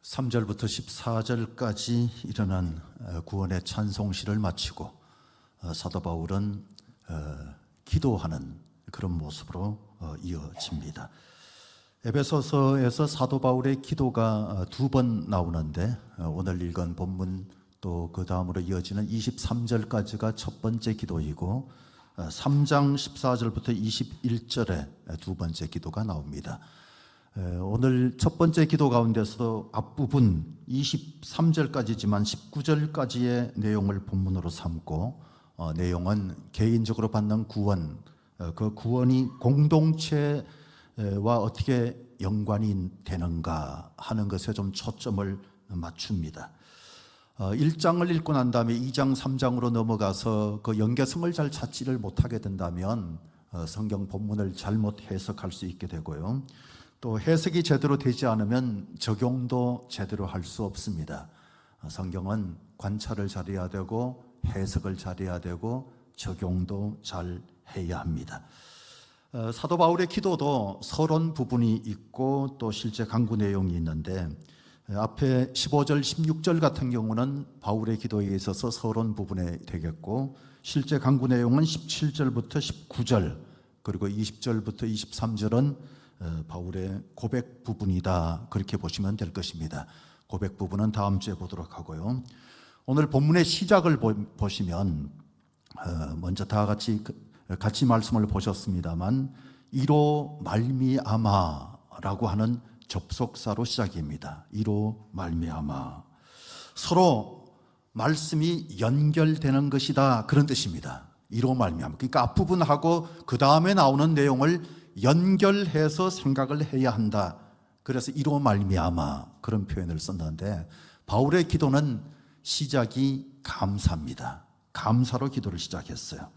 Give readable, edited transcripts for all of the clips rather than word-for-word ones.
3절부터 14절까지 일어난 구원의 찬송시를 마치고 사도 바울은 기도하는 그런 모습으로 이어집니다. 에베소서에서 사도 바울의 기도가 두 번 나오는데 오늘 읽은 본문 또 그 다음으로 이어지는 23절까지가 첫 번째 기도이고 3장 14절부터 21절에 두 번째 기도가 나옵니다. 오늘 첫 번째 기도 가운데서도 앞부분 23절까지지만 19절까지의 내용을 본문으로 삼고 내용은 개인적으로 받는 구원, 그 구원이 공동체와 어떻게 연관이 되는가 하는 것에 좀 초점을 맞춥니다. 1장을 읽고 난 다음에 2장, 3장으로 넘어가서 그 연계성을 잘 찾지를 못하게 된다면 성경 본문을 잘못 해석할 수 있게 되고요. 또 해석이 제대로 되지 않으면 적용도 제대로 할 수 없습니다. 성경은 관찰을 잘해야 되고 해석을 잘해야 되고 적용도 잘 해야 합니다. 사도 바울의 기도도 서론 부분이 있고 또 실제 강구 내용이 있는데 앞에 15절, 16절 같은 경우는 바울의 기도에 있어서 서론 부분에 되겠고 실제 강구 내용은 17절부터 19절 그리고 20절부터 23절은 바울의 고백 부분이다, 그렇게 보시면 될 것입니다. 고백 부분은 다음 주에 보도록 하고요. 오늘 본문의 시작을 보시면 먼저 다 같이 말씀을 보셨습니다만 이로 말미암아라고 하는 접속사로 시작입니다. 이로 말미암아, 서로 말씀이 연결되는 것이다, 그런 뜻입니다. 이로 말미암아, 그러니까 앞부분하고 그 다음에 나오는 내용을 연결해서 생각을 해야 한다. 그래서 이로 말미암아 그런 표현을 썼는데 바울의 기도는 시작이 감사입니다. 감사로 기도를 시작했어요.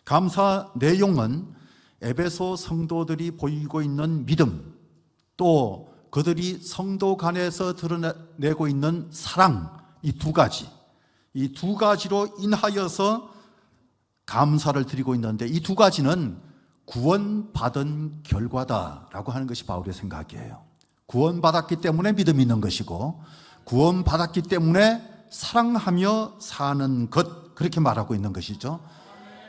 감사 내용은 에베소 성도들이 보이고 있는 믿음, 또 그들이 성도 간에서 드러내고 있는 사랑, 이 두 가지로 인하여서 감사를 드리고 있는데 이 두 가지는 구원받은 결과다라고 하는 것이 바울의 생각이에요. 구원받았기 때문에 믿음이 있는 것이고 구원받았기 때문에 사랑하며 사는 것, 그렇게 말하고 있는 것이죠.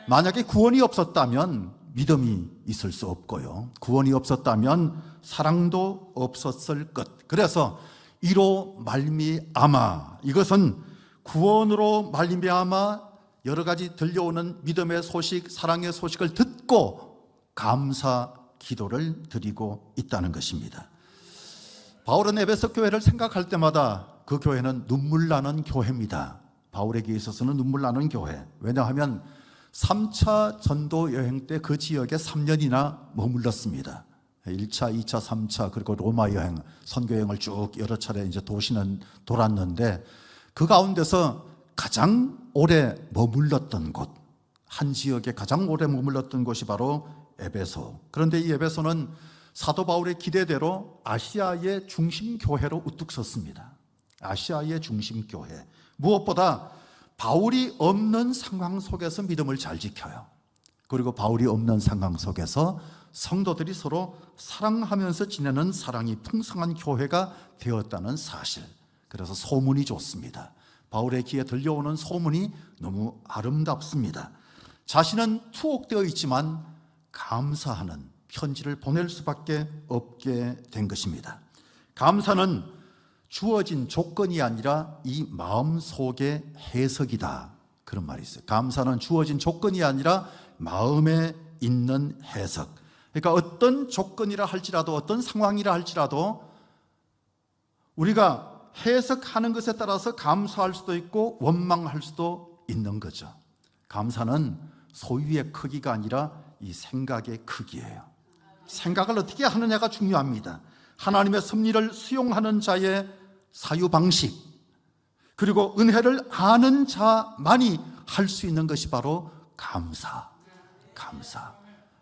만약에 구원이 없었다면 믿음이 있을 수 없고요, 구원이 없었다면 사랑도 없었을 것. 그래서 이로 말미암아, 이것은 구원으로 말미암아 여러 가지 들려오는 믿음의 소식, 사랑의 소식을 듣고 감사 기도를 드리고 있다는 것입니다. 바울은 에베소 교회를 생각할 때마다 그 교회는 눈물 나는 교회입니다. 바울에게 있어서는 눈물 나는 교회. 왜냐하면 3차 전도 여행 때 그 지역에 3년이나 머물렀습니다. 1차, 2차, 3차 그리고 로마 여행, 선교 여행을 쭉 여러 차례 이제 도시는 돌았는데 그 가운데서 가장 오래 머물렀던 곳, 한 지역에 가장 오래 머물렀던 곳이 바로 에베소. 그런데 이 에베소는 사도 바울의 기대대로 아시아의 중심 교회로 우뚝 섰습니다. 아시아의 중심 교회. 무엇보다 바울이 없는 상황 속에서 믿음을 잘 지켜요. 그리고 바울이 없는 상황 속에서 성도들이 서로 사랑하면서 지내는 사랑이 풍성한 교회가 되었다는 사실. 그래서 소문이 좋습니다. 바울의 귀에 들려오는 소문이 너무 아름답습니다. 자신은 투옥되어 있지만 감사하는 편지를 보낼 수밖에 없게 된 것입니다. 감사는 주어진 조건이 아니라 이 마음속의 해석이다, 그런 말이 있어요. 감사는 주어진 조건이 아니라 마음에 있는 해석. 그러니까 어떤 조건이라 할지라도, 어떤 상황이라 할지라도 우리가 해석하는 것에 따라서 감사할 수도 있고 원망할 수도 있는 거죠. 감사는 소유의 크기가 아니라 이 생각의 크기예요. 생각을 어떻게 하느냐가 중요합니다. 하나님의 섭리를 수용하는 자의 사유방식, 그리고 은혜를 아는 자만이 할 수 있는 것이 바로 감사.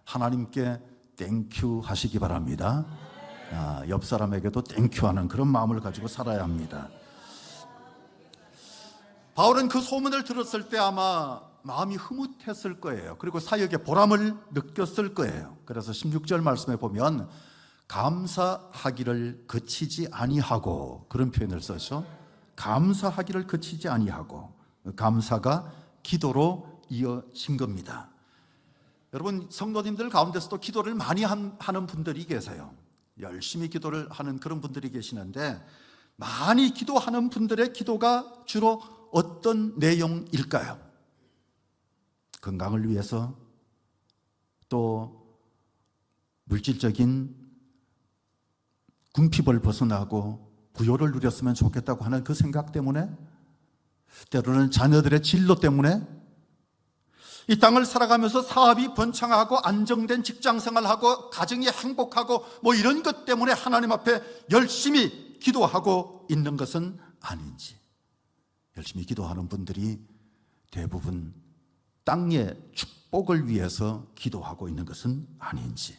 하나님께 땡큐 하시기 바랍니다. 옆 사람에게도 땡큐 하는 그런 마음을 가지고 살아야 합니다. 바울은 그 소문을 들었을 때 아마 마음이 흐뭇했을 거예요. 그리고 사역의 보람을 느꼈을 거예요. 그래서 16절 말씀에 보면 감사하기를 그치지 아니하고, 그런 표현을 써서 감사하기를 그치지 아니하고, 감사가 기도로 이어진 겁니다. 여러분, 성도님들 가운데서도 기도를 많이 하는 분들이 계세요. 열심히 기도를 하는 그런 분들이 계시는데, 많이 기도하는 분들의 기도가 주로 어떤 내용일까요? 건강을 위해서, 또 물질적인 궁핍을 벗어나고 부요를 누렸으면 좋겠다고 하는 그 생각 때문에, 때로는 자녀들의 진로 때문에, 이 땅을 살아가면서 사업이 번창하고 안정된 직장 생활하고 가정이 행복하고 뭐 이런 것 때문에 하나님 앞에 열심히 기도하고 있는 것은 아닌지, 열심히 기도하는 분들이 대부분 땅의 축복을 위해서 기도하고 있는 것은 아닌지,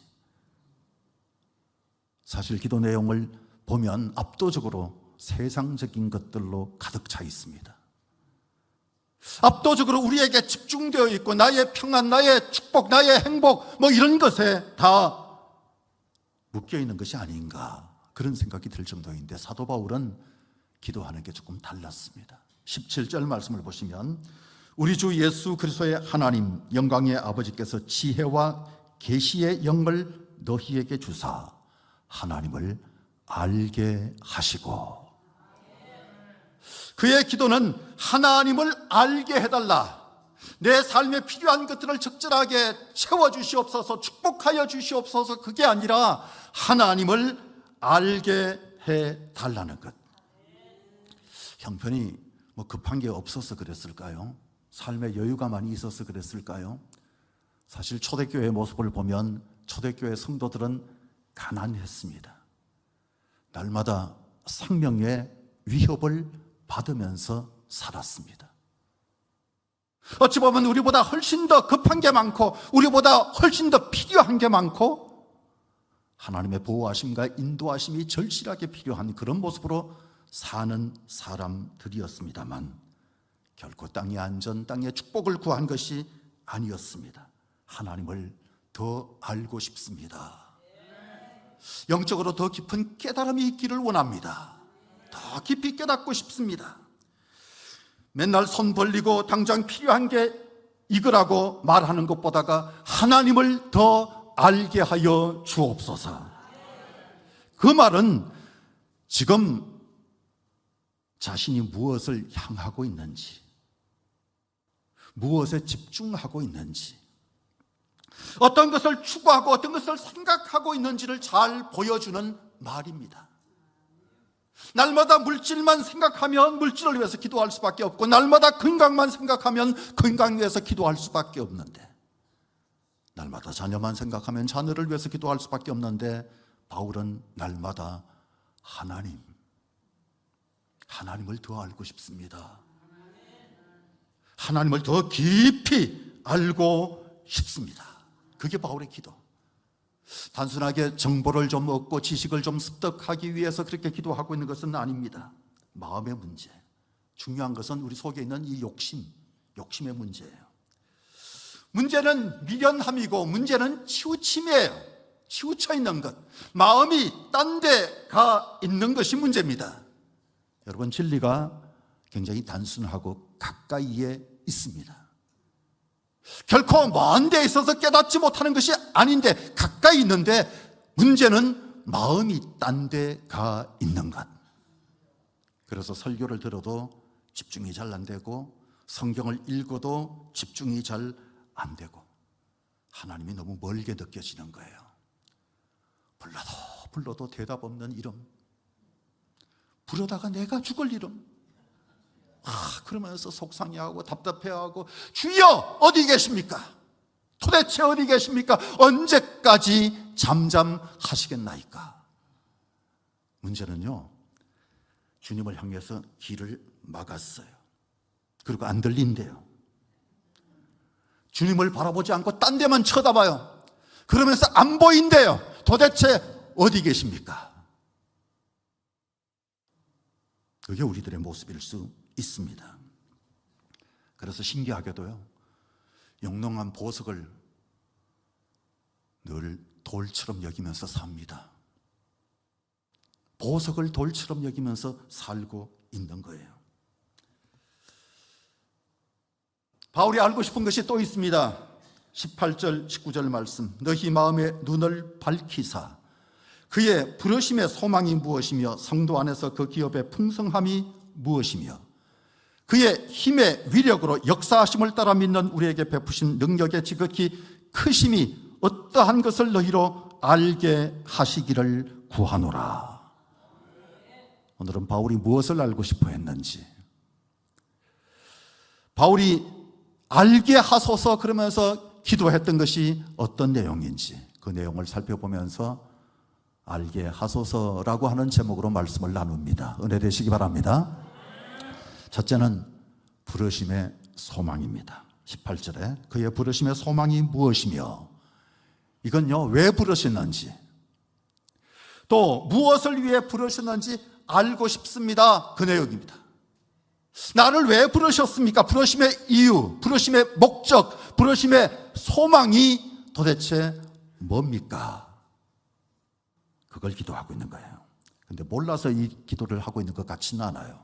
사실 기도 내용을 보면 압도적으로 세상적인 것들로 가득 차 있습니다. 압도적으로 우리에게 집중되어 있고, 나의 평안, 나의 축복, 나의 행복 뭐 이런 것에 다 묶여 있는 것이 아닌가, 그런 생각이 들 정도인데, 사도 바울은 기도하는 게 조금 달랐습니다. 17절 말씀을 보시면, 우리 주 예수 그리스도의 하나님 영광의 아버지께서 지혜와 계시의 영을 너희에게 주사 하나님을 알게 하시고, 그의 기도는 하나님을 알게 해달라, 내 삶에 필요한 것들을 적절하게 채워주시옵소서, 축복하여 주시옵소서, 그게 아니라 하나님을 알게 해달라는 것. 형편이 뭐 급한 게 없어서 그랬을까요? 삶에 여유가 많이 있어서 그랬을까요? 사실 초대교회의 모습을 보면 초대교회 성도들은 가난했습니다. 날마다 생명의 위협을 받으면서 살았습니다. 어찌 보면 우리보다 훨씬 더 급한 게 많고, 우리보다 훨씬 더 필요한 게 많고, 하나님의 보호하심과 인도하심이 절실하게 필요한 그런 모습으로 사는 사람들이었습니다만, 결코 땅의 안전, 땅의 축복을 구한 것이 아니었습니다. 하나님을 더 알고 싶습니다. 영적으로 더 깊은 깨달음이 있기를 원합니다. 더 깊이 깨닫고 싶습니다. 맨날 손 벌리고 당장 필요한 게 이거라고 말하는 것보다가 하나님을 더 알게 하여 주옵소서. 그 말은 지금 자신이 무엇을 향하고 있는지, 무엇에 집중하고 있는지, 어떤 것을 추구하고 어떤 것을 생각하고 있는지를 잘 보여주는 말입니다. 날마다 물질만 생각하면 물질을 위해서 기도할 수밖에 없고, 날마다 건강만 생각하면 건강 위해서 기도할 수밖에 없는데, 날마다 자녀만 생각하면 자녀를 위해서 기도할 수밖에 없는데, 바울은 날마다 하나님을 더 알고 싶습니다. 하나님을 더 깊이 알고 싶습니다. 그게 바울의 기도. 단순하게 정보를 좀 얻고 지식을 좀 습득하기 위해서 그렇게 기도하고 있는 것은 아닙니다. 마음의 문제. 중요한 것은 우리 속에 있는 이 욕심의 문제예요. 문제는 미련함이고, 문제는 치우침이에요. 치우쳐 있는 것, 마음이 딴 데 가 있는 것이 문제입니다. 여러분, 진리가 굉장히 단순하고 가까이에 있습니다. 결코 먼 데 있어서 깨닫지 못하는 것이 아닌데 가까이 있는데, 문제는 마음이 딴 데 가 있는 것. 그래서 설교를 들어도 집중이 잘 안 되고, 성경을 읽어도 집중이 잘 안 되고, 하나님이 너무 멀게 느껴지는 거예요. 불러도 대답 없는 이름, 부르다가 내가 죽을 이름, 그러면서 속상해하고 답답해하고, 주여 어디 계십니까? 도대체 어디 계십니까? 언제까지 잠잠하시겠나이까? 문제는요, 주님을 향해서 길을 막았어요. 그리고 안 들린대요. 주님을 바라보지 않고 딴 데만 쳐다봐요. 그러면서 안 보인대요. 도대체 어디 계십니까? 그게 우리들의 모습일 수 있습니다. 그래서 신기하게도요, 영롱한 보석을 늘 돌처럼 여기면서 삽니다. 보석을 돌처럼 여기면서 살고 있는 거예요. 바울이 알고 싶은 것이 또 있습니다. 18절 19절 말씀, 너희 마음의 눈을 밝히사 그의 부르심의 소망이 무엇이며 성도 안에서 그 기업의 풍성함이 무엇이며 그의 힘의 위력으로 역사하심을 따라 믿는 우리에게 베푸신 능력의 지극히 크심이 어떠한 것을 너희로 알게 하시기를 구하노라. 오늘은 바울이 무엇을 알고 싶어 했는지, 바울이 알게 하소서 그러면서 기도했던 것이 어떤 내용인지, 그 내용을 살펴보면서 알게 하소서라고 하는 제목으로 말씀을 나눕니다. 은혜 되시기 바랍니다. 첫째는 부르심의 소망입니다. 18절에 그의 부르심의 소망이 무엇이며, 이건요 왜 부르셨는지, 또 무엇을 위해 부르셨는지 알고 싶습니다. 그 내용입니다. 나를 왜 부르셨습니까? 부르심의 이유, 부르심의 목적, 부르심의 소망이 도대체 뭡니까? 그걸 기도하고 있는 거예요. 근데 몰라서 이 기도를 하고 있는 것 같지는 않아요.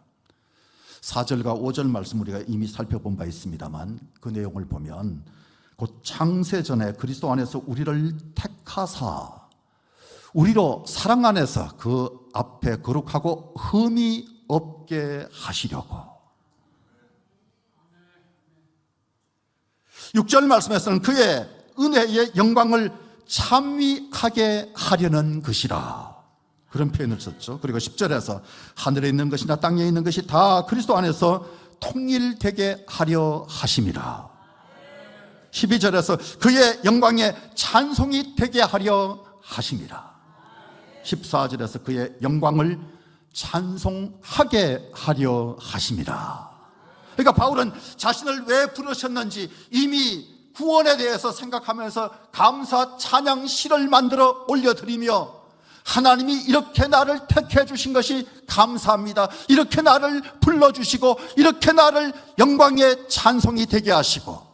4절과 5절 말씀 우리가 이미 살펴본 바 있습니다만, 그 내용을 보면 곧 창세 전에 그리스도 안에서 우리를 택하사 우리로 사랑 안에서 그 앞에 거룩하고 흠이 없게 하시려고. 6절 말씀에서는 그의 은혜의 영광을 찬미하게 하려는 것이라, 그런 표현을 썼죠. 그리고 10절에서 하늘에 있는 것이나 땅에 있는 것이 다 그리스도 안에서 통일되게 하려 하심이라. 12절에서 그의 영광에 찬송이 되게 하려 하심이라. 14절에서 그의 영광을 찬송하게 하려 하심이라. 그러니까 바울은 자신을 왜 부르셨는지 이미 구원에 대해서 생각하면서 감사 찬양 시를 만들어 올려드리며, 하나님이 이렇게 나를 택해 주신 것이 감사합니다. 이렇게 나를 불러주시고 이렇게 나를 영광의 찬송이 되게 하시고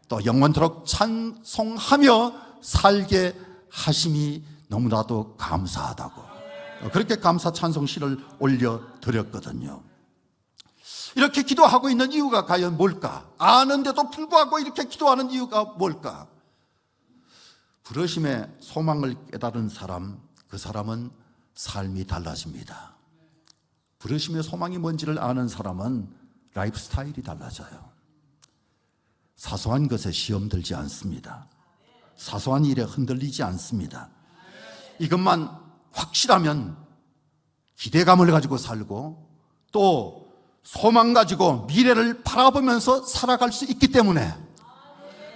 또 영원토록 찬송하며 살게 하심이 너무나도 감사하다고, 그렇게 감사 찬송 시를 올려드렸거든요. 이렇게 기도하고 있는 이유가 과연 뭘까? 아는데도 불구하고 이렇게 기도하는 이유가 뭘까? 부르심의 소망을 깨달은 사람, 그 사람은 삶이 달라집니다. 부르심의 소망이 뭔지를 아는 사람은 라이프 스타일이 달라져요. 사소한 것에 시험 들지 않습니다. 사소한 일에 흔들리지 않습니다. 이것만 확실하면 기대감을 가지고 살고 또 소망 가지고 미래를 바라보면서 살아갈 수 있기 때문에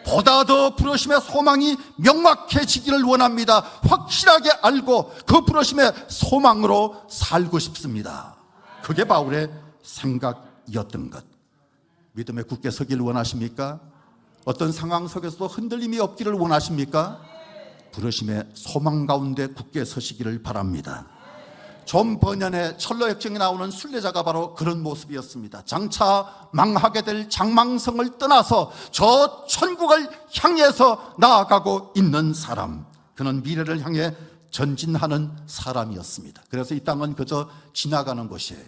보다 더 부르심의 소망이 명확해지기를 원합니다. 확실하게 알고 그 부르심의 소망으로 살고 싶습니다. 그게 바울의 생각이었던 것. 믿음에 굳게 서기를 원하십니까? 어떤 상황 속에서도 흔들림이 없기를 원하십니까? 부르심의 소망 가운데 굳게 서시기를 바랍니다. 존 버년의 철로역정에 나오는 순례자가 바로 그런 모습이었습니다. 장차 망하게 될 장망성을 떠나서 저 천국을 향해서 나아가고 있는 사람, 그는 미래를 향해 전진하는 사람이었습니다. 그래서 이 땅은 그저 지나가는 곳이에요.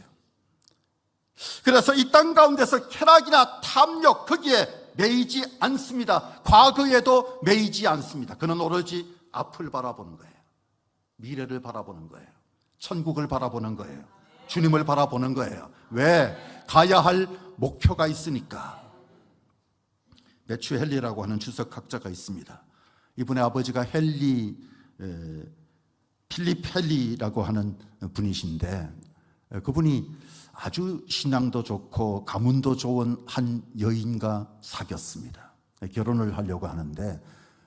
그래서 이 땅 가운데서 쾌락이나 탐욕 거기에 매이지 않습니다. 과거에도 매이지 않습니다. 그는 오로지 앞을 바라보는 거예요. 미래를 바라보는 거예요. 천국을 바라보는 거예요. 주님을 바라보는 거예요. 왜? 가야 할 목표가 있으니까. 매튜 헨리라고 하는 주석학자가 있습니다. 이분의 아버지가 필립 헨리라고 하는 분이신데, 그분이 아주 신앙도 좋고 가문도 좋은 한 여인과 사귀었습니다. 결혼을 하려고 하는데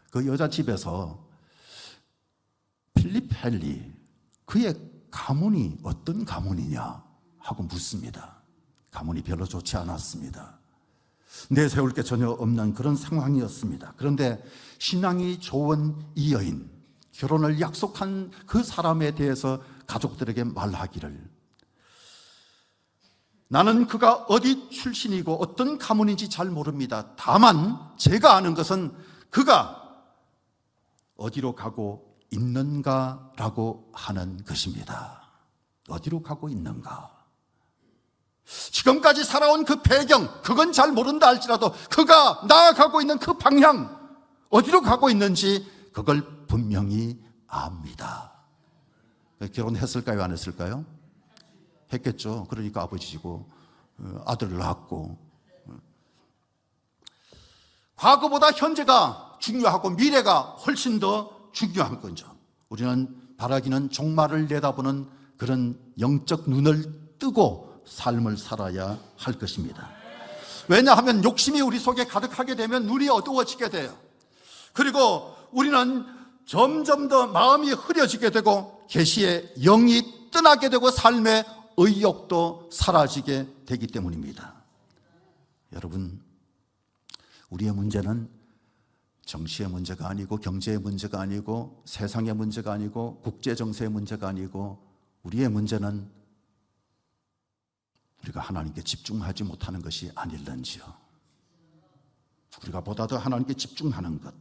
그 여자 집에서 필립 헨리, 그의 가문이 어떤 가문이냐 하고 묻습니다. 가문이 별로 좋지 않았습니다. 내세울 게 전혀 없는 그런 상황이었습니다. 그런데 신앙이 좋은 이 여인, 결혼을 약속한 그 사람에 대해서 가족들에게 말하기를, 나는 그가 어디 출신이고 어떤 가문인지 잘 모릅니다. 다만 제가 아는 것은 그가 어디로 가고 있는가라고 하는 것입니다. 어디로 가고 있는가? 지금까지 살아온 그 배경, 그건 잘 모른다 할지라도 그가 나아가고 있는 그 방향, 어디로 가고 있는지 그걸 분명히 압니다. 결혼했을까요? 안 했을까요? 했겠죠. 그러니까 아버지고 아들을 낳았고, 과거보다 현재가 중요하고 미래가 훨씬 더 중요한 거죠. 우리는 바라기는 종말을 내다보는 그런 영적 눈을 뜨고 삶을 살아야 할 것입니다. 왜냐하면 욕심이 우리 속에 가득하게 되면 눈이 어두워지게 돼요. 그리고 우리는 점점 더 마음이 흐려지게 되고 계시의 영이 떠나게 되고 삶의 의욕도 사라지게 되기 때문입니다. 여러분, 우리의 문제는 정치의 문제가 아니고 경제의 문제가 아니고 세상의 문제가 아니고 국제정세의 문제가 아니고 우리의 문제는 우리가 하나님께 집중하지 못하는 것이 아닐런지요. 우리가 보다 더 하나님께 집중하는 것,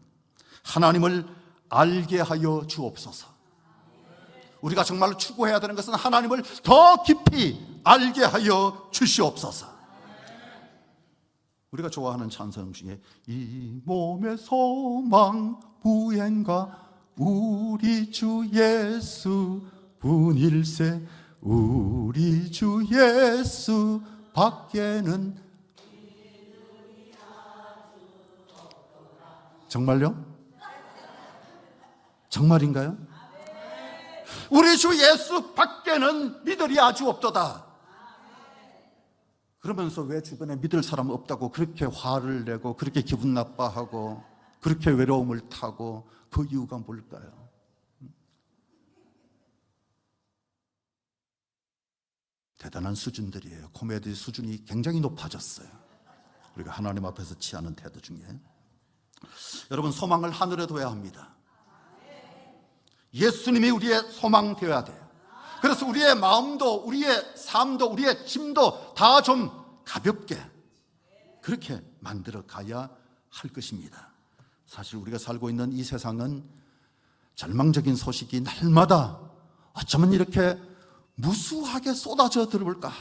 하나님을 알게 하여 주옵소서. 우리가 정말로 추구해야 되는 것은 하나님을 더 깊이 알게 하여 주시옵소서. 우리가 좋아하는 찬송 중에 이 몸의 소망 부행과 우리 주 예수 분일세, 우리 주 예수 밖에는. 정말요? 정말인가요? 우리 주 예수 밖에는 믿으리 아주 없도다. 그러면서 왜 주변에 믿을 사람 없다고 그렇게 화를 내고 그렇게 기분 나빠하고 그렇게 외로움을 타고, 그 이유가 뭘까요? 대단한 수준들이에요. 코미디 수준이 굉장히 높아졌어요. 우리가 하나님 앞에서 취하는 태도 중에. 여러분, 소망을 하늘에 둬야 합니다. 예수님이 우리의 소망 되어야 돼요. 그래서 우리의 마음도 우리의 삶도 우리의 짐도 다 좀 가볍게 그렇게 만들어 가야 할 것입니다. 사실 우리가 살고 있는 이 세상은 절망적인 소식이 날마다 어쩌면 이렇게 무수하게 쏟아져 들어올까,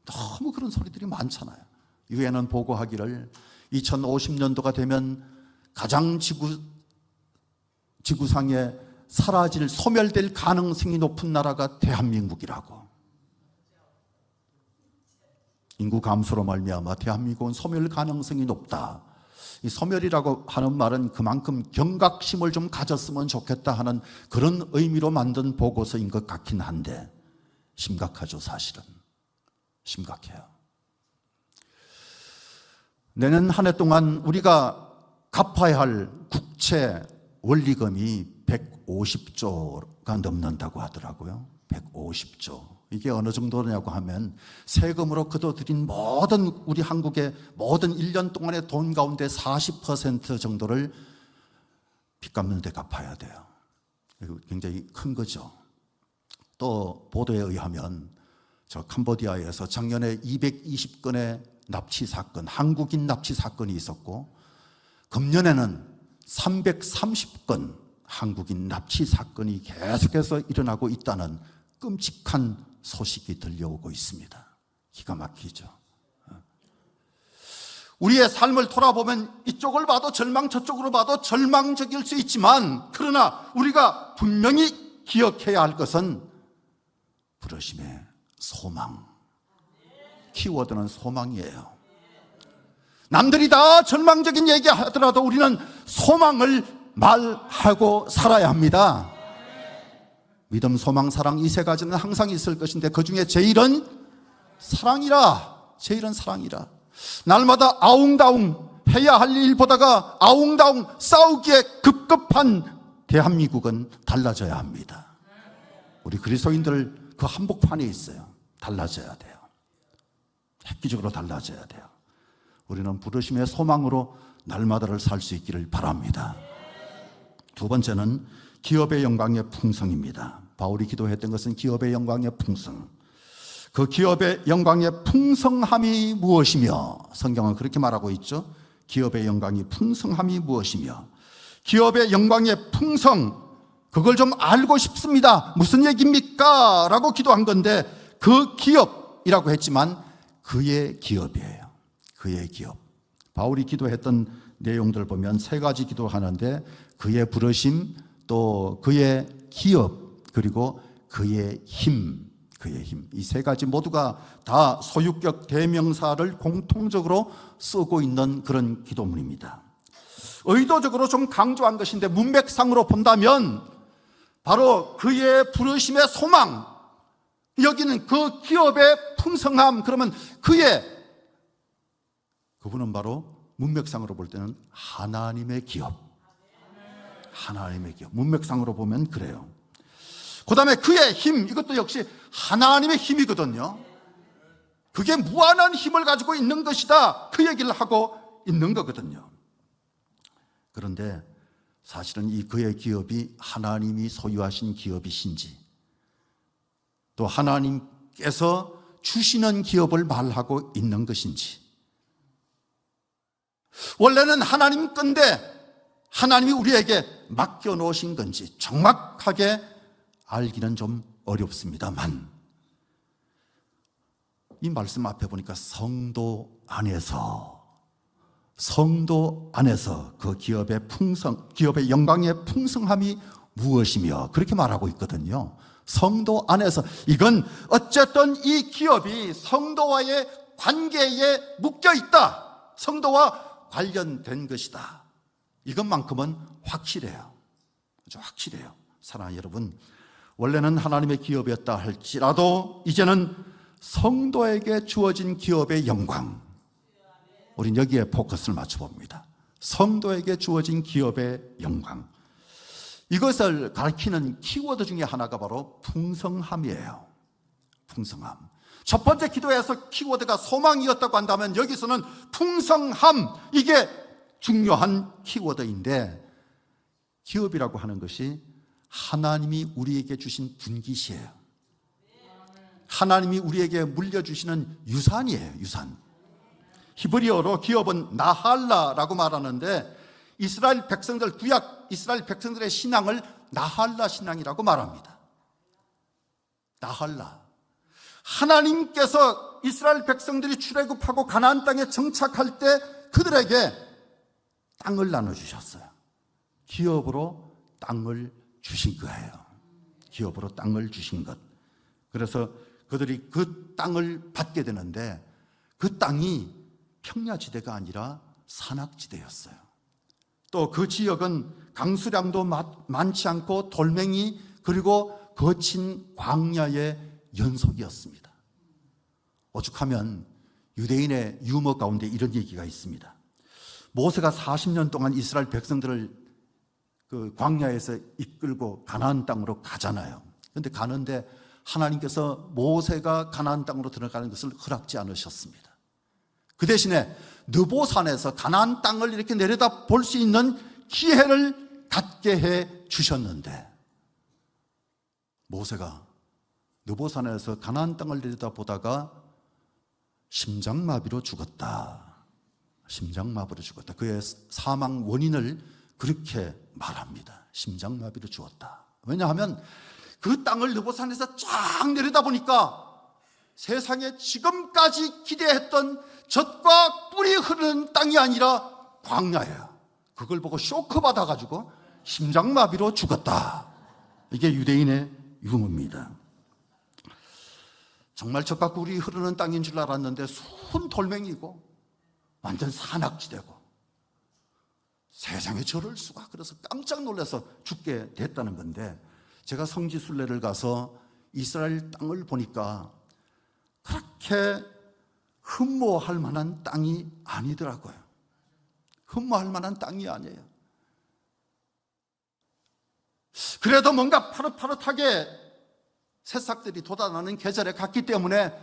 너무 그런 소리들이 많잖아요. 유엔은 보고하기를 2050년도가 되면 가장 지구상에 사라질, 소멸될 가능성이 높은 나라가 대한민국이라고. 인구 감소로 말미암아 대한민국은 소멸 가능성이 높다. 이 소멸이라고 하는 말은 그만큼 경각심을 좀 가졌으면 좋겠다 하는 그런 의미로 만든 보고서인 것 같긴 한데 심각하죠. 사실은 심각해요. 내년 한 해 동안 우리가 갚아야 할 국채 원리금이 150조가 넘는다고 하더라고요. 150조. 이게 어느 정도냐고 하면 세금으로 거둬들인 모든 우리 한국의 모든 1년 동안의 돈 가운데 40% 정도를 빚 갚는 데 갚아야 돼요. 굉장히 큰 거죠. 또 보도에 의하면 저 캄보디아에서 작년에 220건의 납치 사건, 한국인 납치 사건이 있었고 금년에는 330건 한국인 납치 사건이 계속해서 일어나고 있다는 끔찍한 소식이 들려오고 있습니다. 기가 막히죠. 우리의 삶을 돌아보면 이쪽을 봐도 절망, 저쪽으로 봐도 절망적일 수 있지만, 그러나 우리가 분명히 기억해야 할 것은 부르심의 소망. 키워드는 소망이에요. 남들이 다 절망적인 얘기 하더라도 우리는 소망을 말하고 살아야 합니다. 믿음, 소망, 사랑 이 세 가지는 항상 있을 것인데 그 중에 제일은 사랑이라. 제일은 사랑이라. 날마다 아웅다웅 해야 할 일 보다가 아웅다웅 싸우기에 급급한 대한민국은 달라져야 합니다. 우리 그리스도인들 그 한복판에 있어요. 달라져야 돼요. 획기적으로 달라져야 돼요. 우리는 부르심의 소망으로 날마다를 살 수 있기를 바랍니다. 두 번째는 기업의 영광의 풍성입니다. 바울이 기도했던 것은 기업의 영광의 풍성. 그 기업의 영광의 풍성함이 무엇이며, 성경은 그렇게 말하고 있죠. 기업의 영광이 풍성함이 무엇이며, 기업의 영광의 풍성, 그걸 좀 알고 싶습니다. 무슨 얘기입니까? 라고 기도한 건데 그 기업이라고 했지만 그의 기업이에요. 그의 기업. 바울이 기도했던 내용들 보면 세 가지 기도하는데 그의 부르심, 또 그의 기업, 그리고 그의 힘. 그의 힘. 이 세 가지 모두가 다 소유격 대명사를 공통적으로 쓰고 있는 그런 기도문입니다. 의도적으로 좀 강조한 것인데 문맥상으로 본다면 바로 그의 부르심의 소망, 여기는 그 기업의 풍성함, 그러면 그분은 바로 문맥상으로 볼 때는 하나님의 기업. 하나님의 기업. 문맥상으로 보면 그래요. 그 다음에 그의 힘, 이것도 역시 하나님의 힘이거든요. 그게 무한한 힘을 가지고 있는 것이다, 그 얘기를 하고 있는 거거든요. 그런데 사실은 이 그의 기업이 하나님이 소유하신 기업이신지, 또 하나님께서 주시는 기업을 말하고 있는 것인지, 원래는 하나님 건데 하나님이 우리에게 맡겨놓으신 건지 정확하게 알기는 좀 어렵습니다만, 이 말씀 앞에 보니까 성도 안에서 그 기업의 영광의 풍성함이 무엇이며 그렇게 말하고 있거든요. 성도 안에서, 이건 어쨌든 이 기업이 성도와의 관계에 묶여 있다, 성도와 관련된 것이다, 이것만큼은 확실해요. 아주 확실해요. 사랑하는 여러분, 원래는 하나님의 기업이었다 할지라도 이제는 성도에게 주어진 기업의 영광, 우린 여기에 포커스를 맞춰봅니다. 성도에게 주어진 기업의 영광, 이것을 가리키는 키워드 중에 하나가 바로 풍성함이에요. 풍성함. 첫 번째 기도에서 키워드가 소망이었다고 한다면 여기서는 풍성함, 이게 중요한 키워드인데, 기업이라고 하는 것이 하나님이 우리에게 주신 분깃이에요. 하나님이 우리에게 물려주시는 유산이에요. 유산. 히브리어로 기업은 나할라라고 말하는데, 이스라엘 백성들, 구약 이스라엘 백성들의 신앙을 나할라 신앙이라고 말합니다. 나할라. 하나님께서 이스라엘 백성들이 출애굽하고 가나안 땅에 정착할 때 그들에게 땅을 나눠주셨어요. 기업으로 땅을 주신 거예요. 기업으로 땅을 주신 것. 그래서 그들이 그 땅을 받게 되는데, 그 땅이 평야지대가 아니라 산악지대였어요. 또 그 지역은 강수량도 많지 않고 돌멩이, 그리고 거친 광야의 연속이었습니다. 오죽하면 유대인의 유머 가운데 이런 얘기가 있습니다. 모세가 40년 동안 이스라엘 백성들을 그 광야에서 이끌고 가나안 땅으로 가잖아요. 그런데 가는데 하나님께서 모세가 가나안 땅으로 들어가는 것을 허락지 않으셨습니다. 그 대신에 느보산에서 가나안 땅을 이렇게 내려다 볼 수 있는 기회를 갖게 해 주셨는데, 모세가 느보산에서 가나안 땅을 내려다 보다가 심장마비로 죽었다. 심장마비로 죽었다. 그의 사망 원인을 그렇게 말합니다. 심장마비로 죽었다. 왜냐하면 그 땅을 느보산에서 쫙 내려다 보니까 세상에 지금까지 기대했던 젖과 뿔이 흐르는 땅이 아니라 광야예요. 그걸 보고 쇼크 받아가지고 심장마비로 죽었다. 이게 유대인의 유머입니다. 정말 젖과 꿀이 흐르는 땅인 줄 알았는데 순 돌멩이고 완전 산악지대고, 세상에 저럴 수가, 그래서 깜짝 놀라서 죽게 됐다는 건데, 제가 성지순례를 가서 이스라엘 땅을 보니까 그렇게 흠모할 만한 땅이 아니더라고요. 흠모할 만한 땅이 아니에요. 그래도 뭔가 파릇파릇하게 새싹들이 돋아나는 계절에 갔기 때문에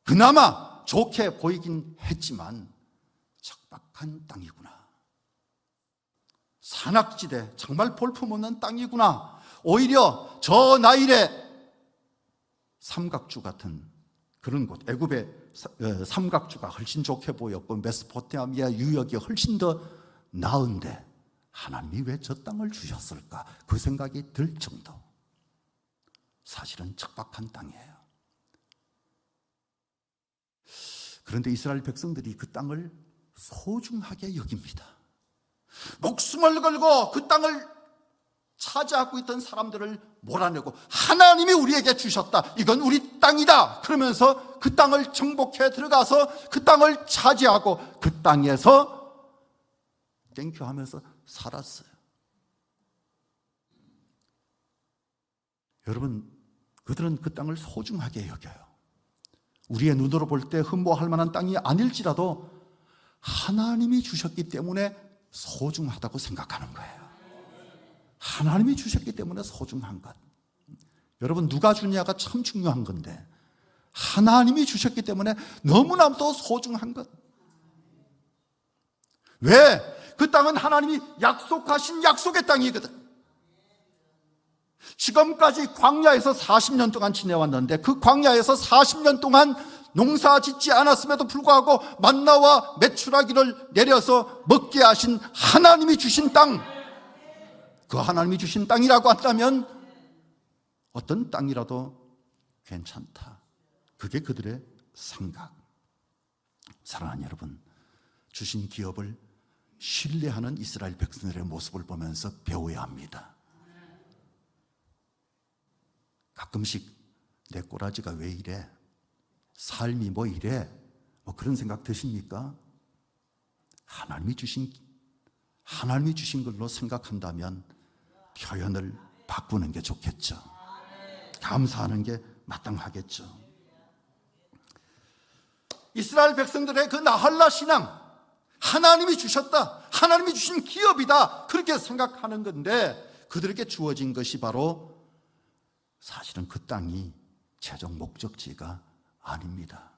그나마 좋게 보이긴 했지만 척박한 땅이구나, 산악지대, 정말 볼품없는 땅이구나. 오히려 저 나일의 삼각주 같은 그런 곳, 애굽의 삼각주가 훨씬 좋게 보였고 메소포타미아 유역이 훨씬 더 나은데, 하나님이 왜 저 땅을 주셨을까? 그 생각이 들 정도. 사실은 척박한 땅이에요. 그런데 이스라엘 백성들이 그 땅을 소중하게 여깁니다. 목숨을 걸고 그 땅을 차지하고 있던 사람들을 몰아내고 하나님이 우리에게 주셨다, 이건 우리 땅이다 그러면서 그 땅을 정복해 들어가서 그 땅을 차지하고 그 땅에서 땡큐하면서 살았어요. 여러분, 그들은 그 땅을 소중하게 여겨요. 우리의 눈으로 볼 때 흠모할 만한 땅이 아닐지라도 하나님이 주셨기 때문에 소중하다고 생각하는 거예요. 하나님이 주셨기 때문에 소중한 것. 여러분, 누가 주냐가 참 중요한 건데 하나님이 주셨기 때문에 너무나도 소중한 것. 왜? 그 땅은 하나님이 약속하신 약속의 땅이거든. 지금까지 광야에서 40년 동안 지내왔는데 그 광야에서 40년 동안 농사 짓지 않았음에도 불구하고 만나와 메추라기를 내려서 먹게 하신 하나님이 주신 땅, 그 하나님이 주신 땅이라고 한다면 어떤 땅이라도 괜찮다. 그게 그들의 생각. 사랑하는 여러분, 주신 기업을 신뢰하는 이스라엘 백성들의 모습을 보면서 배워야 합니다. 가끔씩 내 꼬라지가 왜 이래? 삶이 뭐 이래? 뭐 그런 생각 드십니까? 하나님이 주신 걸로 생각한다면 표현을 바꾸는 게 좋겠죠. 감사하는 게 마땅하겠죠. 이스라엘 백성들의 그 나할라 신앙, 하나님이 주셨다, 하나님이 주신 기업이다, 그렇게 생각하는 건데 그들에게 주어진 것이 바로 사실은 그 땅이 최종 목적지가 아닙니다.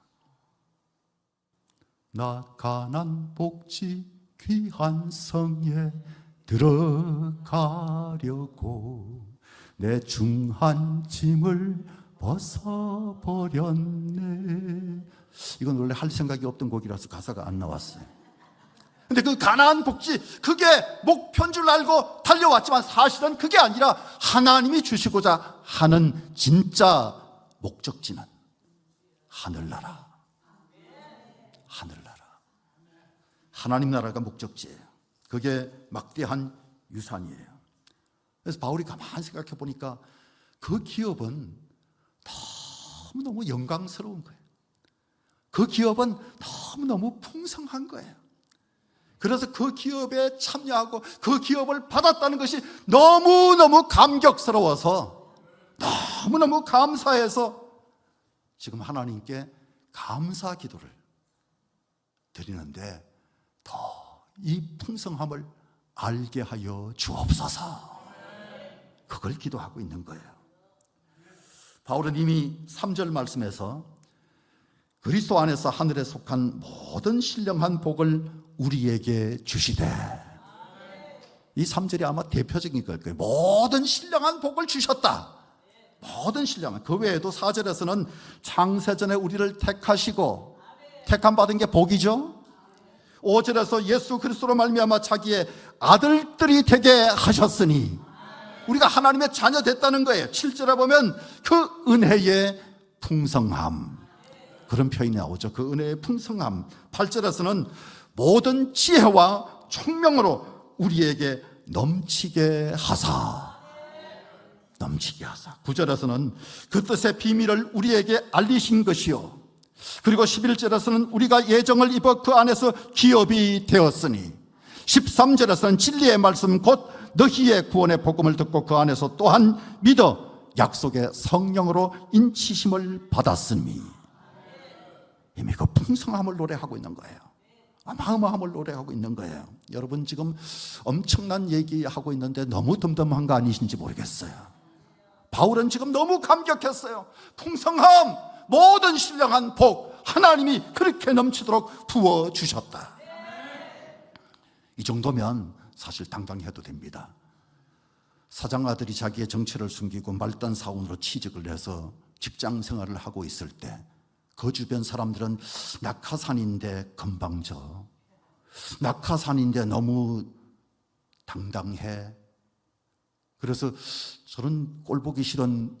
나 가난 복지 귀한 성에 들어가려고 내 중한 짐을 벗어버렸네. 이건 원래 할 생각이 없던 곡이라서 가사가 안 나왔어요. 근데 그 가나안 복지, 그게 목표인 줄 알고 달려왔지만 사실은 그게 아니라 하나님이 주시고자 하는 진짜 목적지는 하늘나라. 하늘나라. 하나님 나라가 목적지예요. 그게 막대한 유산이에요. 그래서 바울이 가만히 생각해 보니까 그 기업은 너무너무 영광스러운 거예요. 그 기업은 너무너무 풍성한 거예요. 그래서 그 기업에 참여하고 그 기업을 받았다는 것이 너무너무 감격스러워서, 너무너무 감사해서 지금 하나님께 감사 기도를 드리는데 더 이 풍성함을 알게 하여 주옵소서. 그걸 기도하고 있는 거예요. 바울은 이미 3절 말씀에서 그리스도 안에서 하늘에 속한 모든 신령한 복을 우리에게 주시되, 이 3절이 아마 대표적인 걸 거예요. 모든 신령한 복을 주셨다. 모든 신령한. 그 외에도 4절에서는 창세전에 우리를 택하시고, 택함 받은 게 복이죠. 5절에서 예수 그리스도로 말미암아 자기의 아들들이 되게 하셨으니 우리가 하나님의 자녀 됐다는 거예요. 7절에 보면 그 은혜의 풍성함, 그런 표현이 나오죠. 그 은혜의 풍성함. 8절에서는 모든 지혜와 총명으로 우리에게 넘치게 하사. 9절에서는 그 뜻의 비밀을 우리에게 알리신 것이요. 그리고 11절에서는 우리가 예정을 입어 그 안에서 기업이 되었으니, 13절에서는 진리의 말씀 곧 너희의 구원의 복음을 듣고 그 안에서 또한 믿어 약속의 성령으로 인치심을 받았으니. 이미 그 풍성함을 노래하고 있는 거예요. 어마어마함을 노래하고 있는 거예요. 여러분, 지금 엄청난 얘기하고 있는데 너무 덤덤한 거 아니신지 모르겠어요. 바울은 지금 너무 감격했어요. 풍성함, 모든 신령한 복, 하나님이 그렇게 넘치도록 부어주셨다. 이 정도면 사실 당당해도 됩니다. 사장 아들이 자기의 정체를 숨기고 말단 사원으로 취직을 해서 직장 생활을 하고 있을 때 그 주변 사람들은 낙하산인데 건방져, 낙하산인데 너무 당당해. 그래서 저런 꼴보기 싫은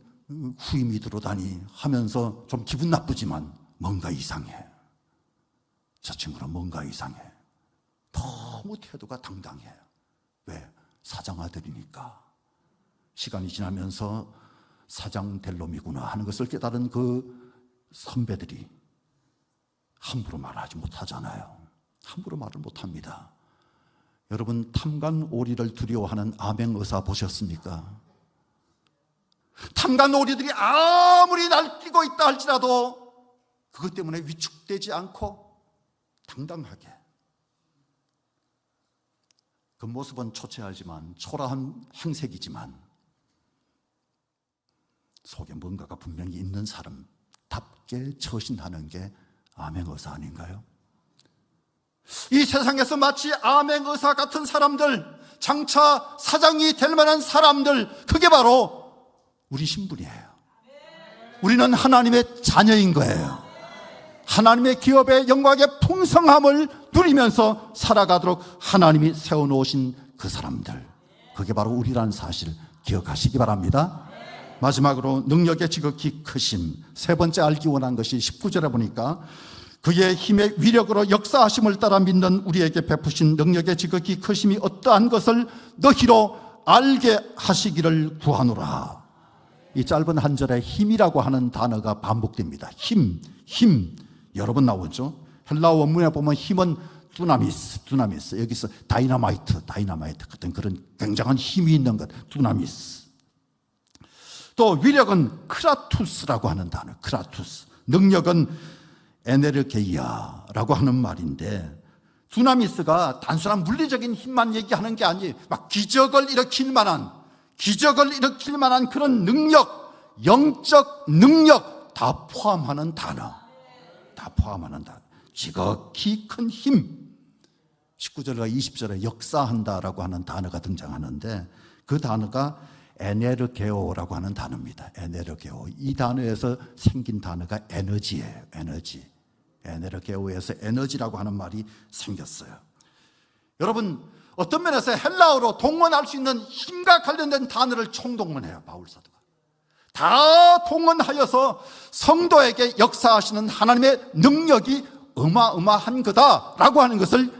후임이 들어다니 하면서 좀 기분 나쁘지만 뭔가 이상해. 저 친구는 뭔가 이상해. 너무 태도가 당당해. 왜? 사장 아들이니까. 시간이 지나면서 사장 될 놈이구나 하는 것을 깨달은 그 선배들이 함부로 말하지 못하잖아요. 함부로 말을 못합니다. 여러분, 탐관오리를 두려워하는 암행의사 보셨습니까? 탐관오리들이 아무리 날뛰고 있다 할지라도 그것 때문에 위축되지 않고 당당하게, 그 모습은 초췌하지만 초라한 행색이지만 속에 뭔가가 분명히 있는 사람답게 처신하는 게 암행의사 아닌가요? 이 세상에서 마치 암행의사 같은 사람들, 장차 사장이 될 만한 사람들, 그게 바로 우리 신분이에요. 우리는 하나님의 자녀인 거예요. 하나님의 기업의 영광의 풍성함을 누리면서 살아가도록 하나님이 세워놓으신 그 사람들, 그게 바로 우리라는 사실 기억하시기 바랍니다. 마지막으로 능력의 지극히 크심, 세 번째 알기 원한 것이 19절에 보니까 그의 힘의 위력으로 역사하심을 따라 믿는 우리에게 베푸신 능력의 지극히 크심이 어떠한 것을 너희로 알게 하시기를 구하노라. 이 짧은 한 절에 힘이라고 하는 단어가 반복됩니다. 힘 여러 번 나오죠. 헬라어 원문에 보면 힘은 두나미스, 여기서 다이나마이트 같은 그런 굉장한 힘이 있는 것, 두나미스. 또 위력은 크라투스라고 하는 단어, 크라투스. 능력은 에네르게이아라고 하는 말인데, 두나미스가 단순한 물리적인 힘만 얘기하는 게 아니에요. 막 기적을 일으킬 만한 그런 능력, 영적 능력 다 포함하는 단어. 지극히 큰 힘. 19절과 20절에 역사한다라고 하는 단어가 등장하는데, 그 단어가 에네르게오라고 하는 단어입니다. 에네르게오. 이 단어에서 생긴 단어가 에너지예요. 에네르게오에서 에너지라고 하는 말이 생겼어요. 여러분, 어떤 면에서 헬라어로 동원할 수 있는 힘과 관련된 단어를 총동원해요, 바울 사도가. 다 동원하여서 성도에게 역사하시는 하나님의 능력이 어마어마한 거다라고 하는 것을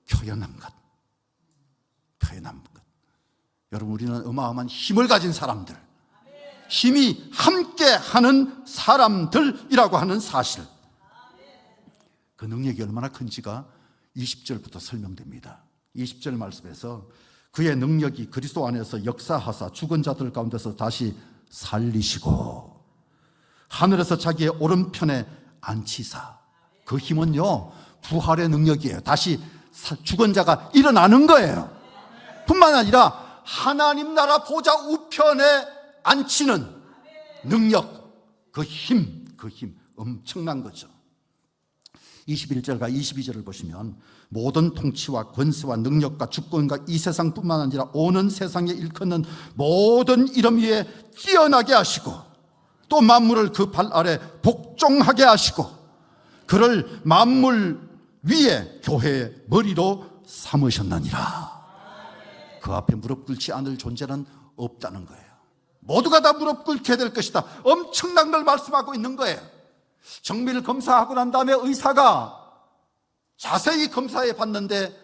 표현한 것. 여러분, 우리는 어마어마한 힘을 가진 사람들, 힘이 함께하는 사람들이라고 하는 사실, 그 능력이 얼마나 큰지가 20절부터 설명됩니다. 20절 말씀에서 그의 능력이 그리스도 안에서 역사하사 죽은 자들 가운데서 다시 살리시고 하늘에서 자기의 오른편에 앉히사. 그 힘은요, 부활의 능력이에요. 다시 죽은 자가 일어나는 거예요. 뿐만 아니라 하나님 나라 보좌 우편에 앉히는 능력, 그 힘 엄청난 거죠. 21절과 22절을 보시면 모든 통치와 권세와 능력과 주권과 이 세상뿐만 아니라 오는 세상에 일컫는 모든 이름 위에 뛰어나게 하시고 또 만물을 그 발 아래 복종하게 하시고 그를 만물 위에 교회의 머리로 삼으셨느니라. 그 앞에 무릎 꿇지 않을 존재는 없다는 거예요. 모두가 다 무릎 꿇게 될 것이다. 엄청난 걸 말씀하고 있는 거예요. 정밀 검사하고 난 다음에 의사가 자세히 검사해 봤는데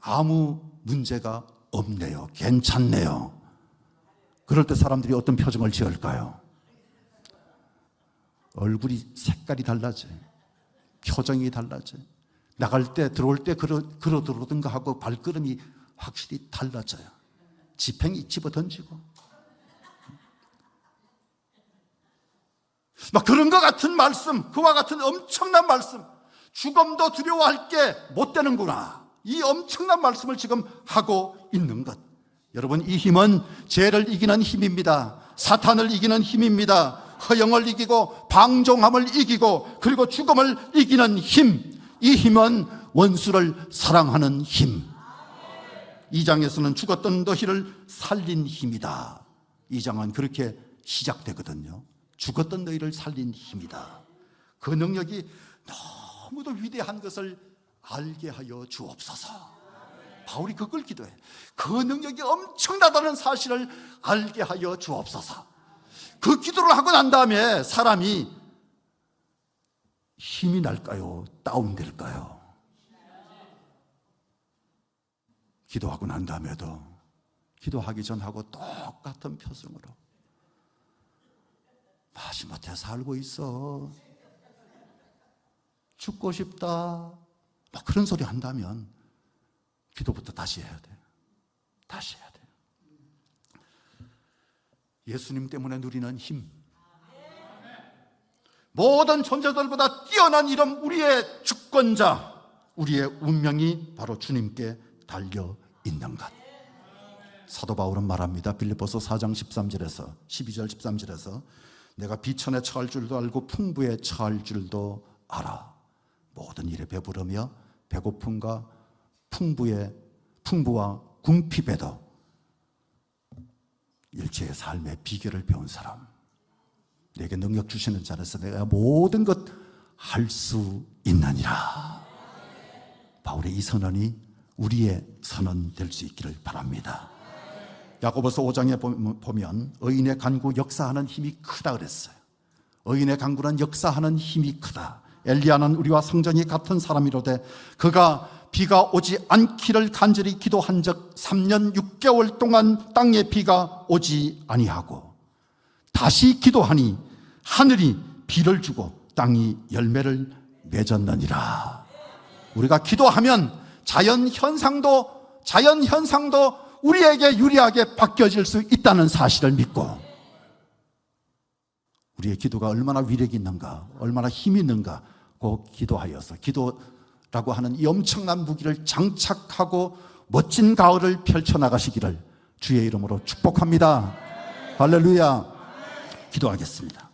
아무 문제가 없네요. 괜찮네요. 그럴 때 사람들이 어떤 표정을 지을까요? 얼굴이 색깔이 달라져요. 표정이 달라져요. 나갈 때 들어올 때 그러 들어오든가 하고 발걸음이 확실히 달라져요. 지팽이 집어 던지고 막 그런 것 같은 말씀, 그와 같은 엄청난 말씀, 죽음도 두려워할 게 못 되는구나, 이 엄청난 말씀을 지금 하고 있는 것. 여러분, 이 힘은 죄를 이기는 힘입니다. 사탄을 이기는 힘입니다. 허영을 이기고 방종함을 이기고 그리고 죽음을 이기는 힘. 이 힘은 원수를 사랑하는 힘. 2장에서는 죽었던 너희를 살린 힘이다. 2장은 그렇게 시작되거든요. 죽었던 너희를 살린 힘이다. 그 능력이 너무도 위대한 것을 알게 하여 주옵소서. 바울이 그걸 기도해. 그 능력이 엄청나다는 사실을 알게 하여 주옵소서. 그 기도를 하고 난 다음에 사람이 힘이 날까요? 다운될까요? 기도하고 난 다음에도 기도하기 전하고 똑같은 표정으로 마지못해 살고 있어, 죽고 싶다, 뭐 그런 소리 한다면 기도부터 다시 해야 돼. 다시 해야 돼. 예수님 때문에 누리는 힘, 모든 존재들보다 뛰어난 이름, 우리의 주권자, 우리의 운명이 바로 주님께 달려 있는 것. 사도 바울은 말합니다. 빌립보서 4장 13절에서 12절 13절에서 내가 비천에 처할 줄도 알고 풍부에 처할 줄도 알아. 모든 일에 배부르며 배고픔과 풍부와 궁핍에도 일체의 삶의 비결을 배운 사람, 내게 능력 주시는 자라서 내가 모든 것 할 수 있느니라. 바울의 이 선언이 우리의 선언 될 수 있기를 바랍니다. 야고보서 5장에 보면 의인의 간구 역사하는 힘이 크다 그랬어요. 의인의 간구는 역사하는 힘이 크다. 엘리야는 우리와 성전이 같은 사람이로되 그가 비가 오지 않기를 간절히 기도한 적 3년 6개월 동안 땅에 비가 오지 아니하고 다시 기도하니 하늘이 비를 주고 땅이 열매를 맺었느니라. 우리가 기도하면 자연 현상도 우리에게 유리하게 바뀌어질 수 있다는 사실을 믿고, 우리의 기도가 얼마나 위력이 있는가, 얼마나 힘이 있는가 꼭 기도하여서 기도라고 하는 이 엄청난 무기를 장착하고 멋진 가을을 펼쳐나가시기를 주의 이름으로 축복합니다. 할렐루야. 기도하겠습니다.